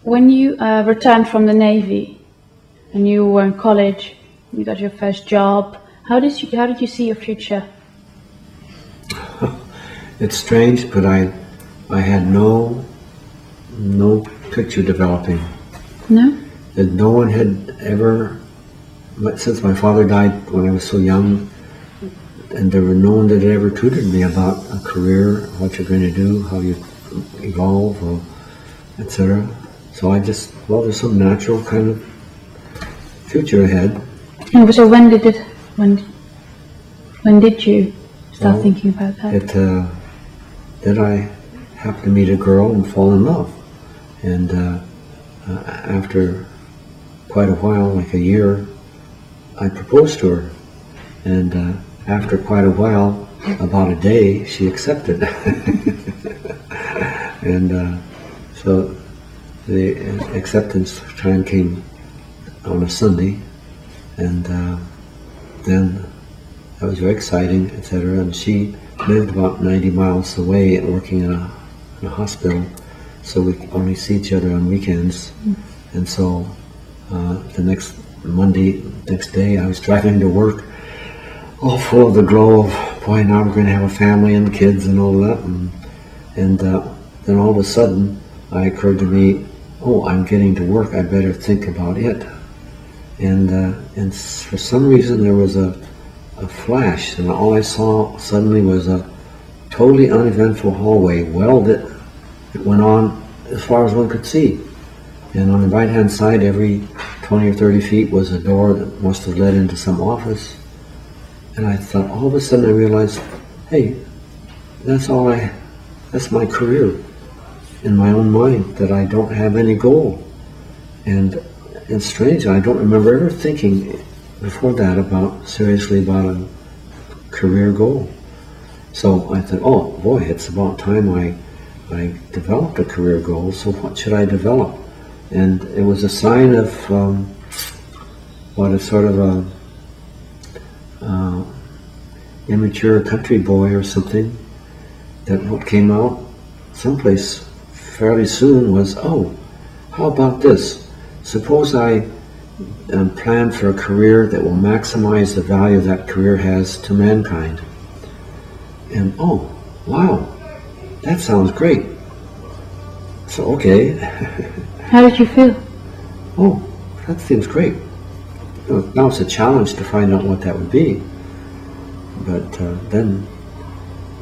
when you returned from the Navy and you were in college, you got your first job, how did you see your future? It's strange, but I had no picture developing. No? That no one had ever, since my father died when I was so young, and there were no one that had ever tutored me about a career, what you're going to do, how you evolve, or etc. So I just, well, there's some natural kind of future ahead. And so when did you start thinking about that? Then I happened to meet a girl and fall in love. And after quite a while, like a year, I proposed to her. And after quite a while, about a day, she accepted. And so the acceptance time came on a Sunday, and then that was very exciting, etc. And she lived about 90 miles away, working in a hospital, so we only see each other on weekends. And so the next day, I was driving to work, all full of the glow of, boy, now we're going to have a family and kids and all that. And then all of a sudden, it occurred to me, oh, I'm getting to work, I better think about it. And for some reason there was a flash, and all I saw suddenly was a totally uneventful hallway, well lit. It went on as far as one could see. And on the right-hand side, every 20 or 30 feet was a door that must have led into some office. And I thought, all of a sudden I realized, hey, that's my career in my own mind, that I don't have any goal. And it's strange, I don't remember ever thinking before that seriously about a career goal. So I thought, oh boy, it's about time I developed a career goal, so what should I develop? And it was a sign of immature country boy or something, that what came out someplace fairly soon was, oh, how about this? Suppose I plan for a career that will maximize the value that career has to mankind. And oh, wow, that sounds great. So, okay. How did you feel? Oh, that seems great. Now it's a challenge to find out what that would be. But then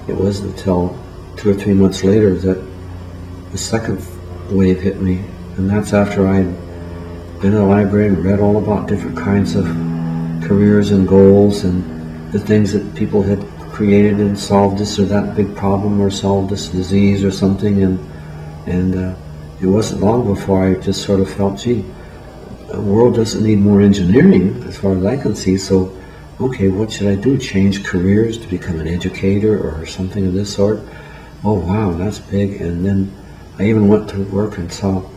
it wasn't until 2 or 3 months later that the second wave hit me. And that's after I'd been in the library and read all about different kinds of careers and goals and the things that people had created and solved this or that big problem or solved this disease or something. And it wasn't long before I just sort of felt, gee, the world doesn't need more engineering as far as I can see, so okay, what should I do? Change careers to become an educator or something of this sort? Oh wow, that's big. And then I even went to work and thought,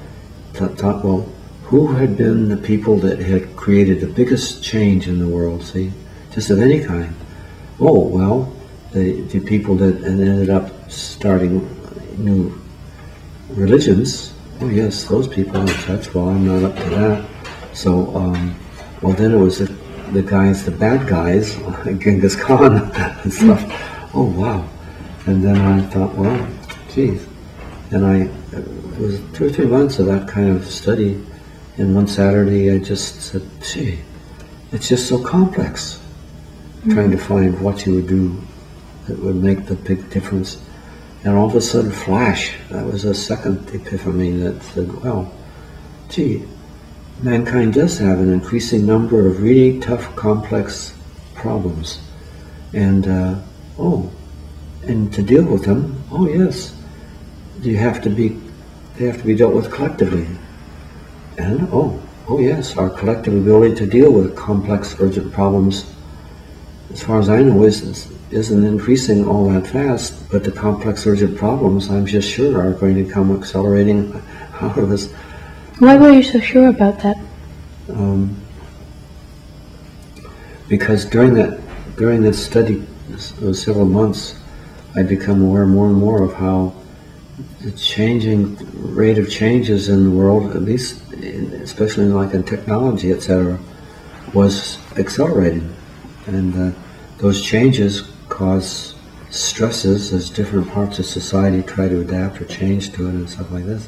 well, who had been the people that had created the biggest change in the world, see? Just of any kind. Oh, well, the people that ended up starting new religions, oh yes, those people in touch, well, I'm not up to that. So, well, then it was the guys, the bad guys, like Genghis Khan and stuff. Oh, wow. And then I thought, well, geez. And it was 2 or 3 months of that kind of study. And one Saturday I just said, gee, it's just so complex. Trying to find what you would do that would make the big difference. And all of a sudden, flash, that was a second epiphany that said, well, gee, mankind does have an increasing number of really tough, complex problems. And, and to deal with them, oh yes, they have to be dealt with collectively. And, oh yes, our collective ability to deal with complex, urgent problems, as far as I know, isn't increasing all that fast, but the complex, urgent problems, I'm just sure, are going to come accelerating out of us. Why were you so sure about that? Because during this study, those several months, I'd become aware more and more of how the changing rate of changes in the world, at least, especially like in technology, etc., was accelerating, and those changes cause stresses as different parts of society try to adapt or change to it and stuff like this.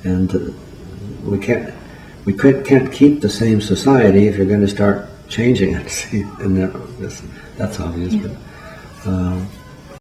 And we can't keep the same society if you're going to start changing it. And that's obvious, yeah. but.